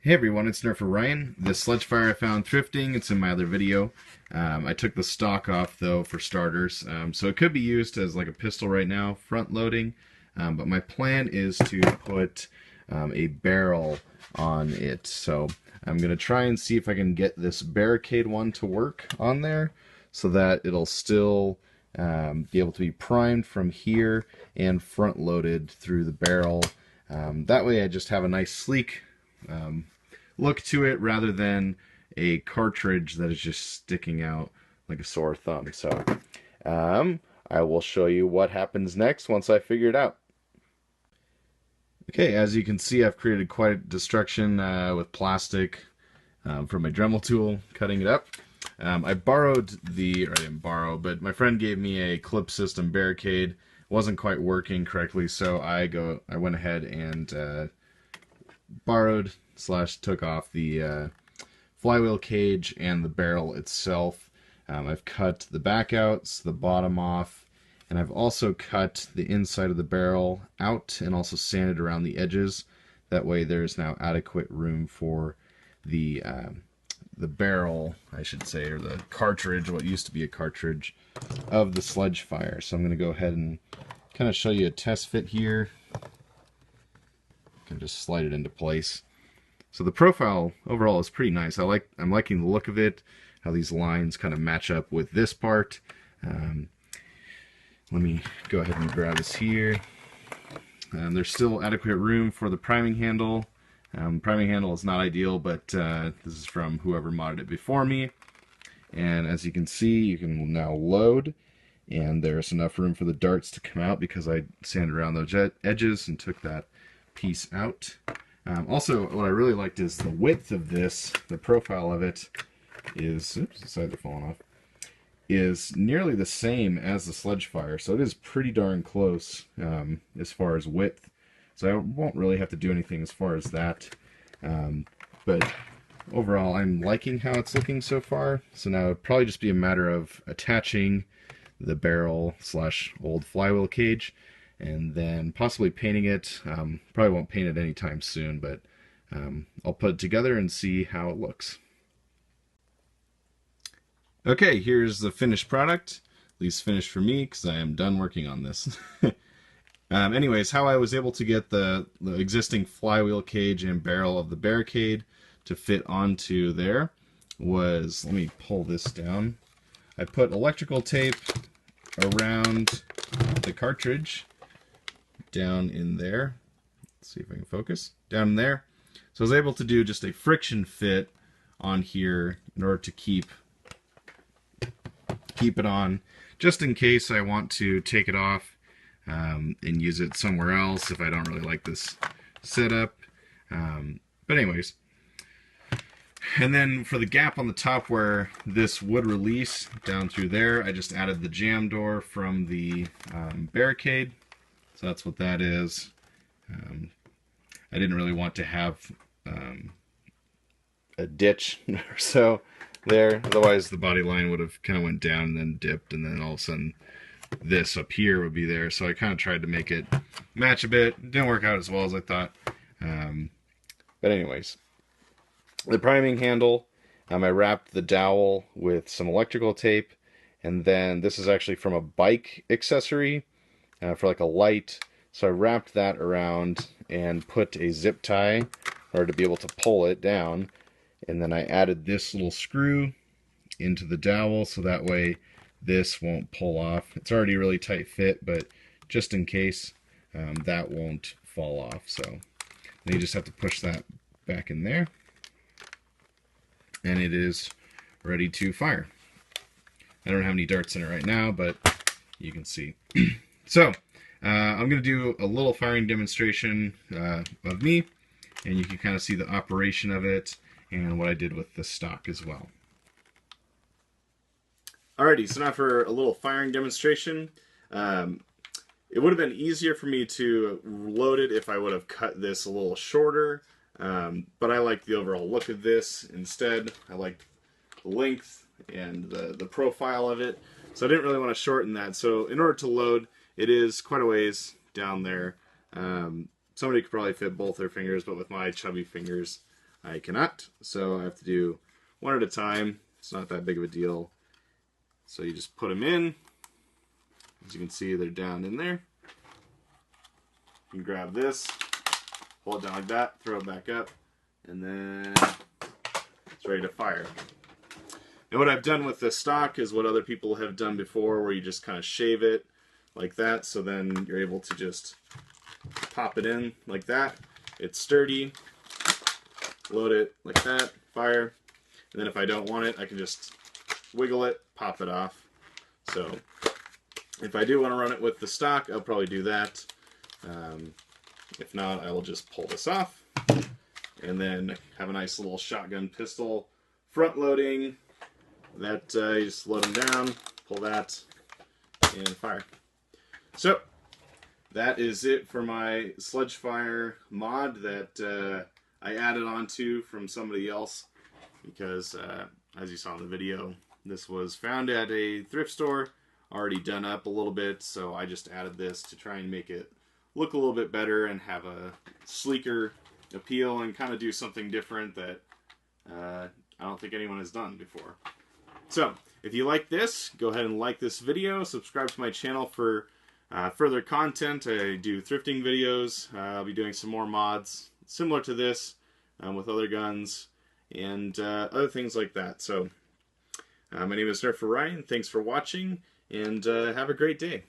Hey everyone, it's Nerfer Ryan. This Sledgefire I found thrifting. It's in my other video. I took the stock off though for starters, so it could be used as like a pistol right now, front loading. But my plan is to put a barrel on it. So I'm gonna try and see if I can get this barricade one to work on there, so that it'll still be able to be primed from here and front loaded through the barrel. That way I just have a nice sleek look to it rather than a cartridge that is just sticking out like a sore thumb. So I will show you what happens next once I figure it out. Okay, as you can see, I've created quite a destruction with plastic from my Dremel tool, cutting it up. I borrowed or I didn't borrow, but my friend gave me a clip system barricade. It wasn't quite working correctly, so I went ahead and borrowed / took off the flywheel cage and the barrel itself. I've cut the back out, the bottom off, and I've also cut the inside of the barrel out and also sanded around the edges. That way there's now adequate room for the barrel, I should say, or the cartridge, what used to be a cartridge of the Sledgefire. So I'm going to go ahead and kind of show you a test fit here. Can just slide it into place. So the profile overall is pretty nice. I'm liking the look of it, how these lines kind of match up with this part. Let me go ahead and grab this here. There's still adequate room for the priming handle. Priming handle is not ideal, but this is from whoever modded it before me. And as you can see, you can now load, and there's enough room for the darts to come out because I sanded around those edges and took that piece out. Also, what I really liked is the width of this, the profile of it is, oops, the sides are falling off, is nearly the same as the Sledgefire, so it is pretty darn close as far as width. So I won't really have to do anything as far as that. But overall, I'm liking how it's looking so far. So now it'd probably just be a matter of attaching the barrel / old flywheel cage, and then possibly painting it. Probably won't paint it anytime soon, but I'll put it together and see how it looks. Okay, here's the finished product. At least finished for me, because I am done working on this. Anyways, how I was able to get the existing flywheel cage and barrel of the barricade to fit onto there was, let me pull this down. I put electrical tape around the cartridge down in there. Let's see if I can focus. Down in there. So I was able to do just a friction fit on here in order to keep it on, just in case I want to take it off and use it somewhere else if I don't really like this setup. But anyways, and then for the gap on the top where this would release down through there, I just added the jam door from the barricade. So that's what that is. I didn't really want to have a ditch or so there, otherwise the body line would have kind of went down and then dipped, and then all of a sudden this up here would be there. So I kind of tried to make it match a bit. It didn't work out as well as I thought. But anyways, the priming handle, I wrapped the dowel with some electrical tape, and then this is actually from a bike accessory for like a light. So I wrapped that around and put a zip tie in order to be able to pull it down. And then I added this little screw into the dowel so that way this won't pull off. It's already a really tight fit, but just in case, that won't fall off. So then you just have to push that back in there, and it is ready to fire. I don't have any darts in it right now, but you can see. So I'm going to do a little firing demonstration of me, and you can kind of see the operation of it and what I did with the stock as well. Alrighty, so now for a little firing demonstration. It would have been easier for me to load it if I would have cut this a little shorter, but I like the overall look of this instead. I like the length and the profile of it, so I didn't really want to shorten that. So in order to load, it is quite a ways down there. Somebody could probably fit both their fingers, but with my chubby fingers, I cannot, so I have to do one at a time. It's not that big of a deal. So you just put them in. As you can see, they're down in there. You can grab this, pull it down like that, throw it back up, and then it's ready to fire. And what I've done with the stock is what other people have done before, where you just kind of shave it like that, so then you're able to just pop it in like that. It's sturdy. Load it like that, fire. And then if I don't want it, I can just wiggle it, pop it off. So if I do want to run it with the stock, I'll probably do that. If not, I will just pull this off and then have a nice little shotgun pistol front loading. That you just load them down, pull that, and fire. So that is it for my Sledgefire mod that I added onto from somebody else, because as you saw in the video, this was found at a thrift store, already done up a little bit, so I just added this to try and make it look a little bit better and have a sleeker appeal and kind of do something different that I don't think anyone has done before. So if you like this, go ahead and like this video, subscribe to my channel for further content. I do thrifting videos. I'll be doing some more mods similar to this with other guns and other things like that. So my name is Nerfer Ryan. Thanks for watching, and have a great day.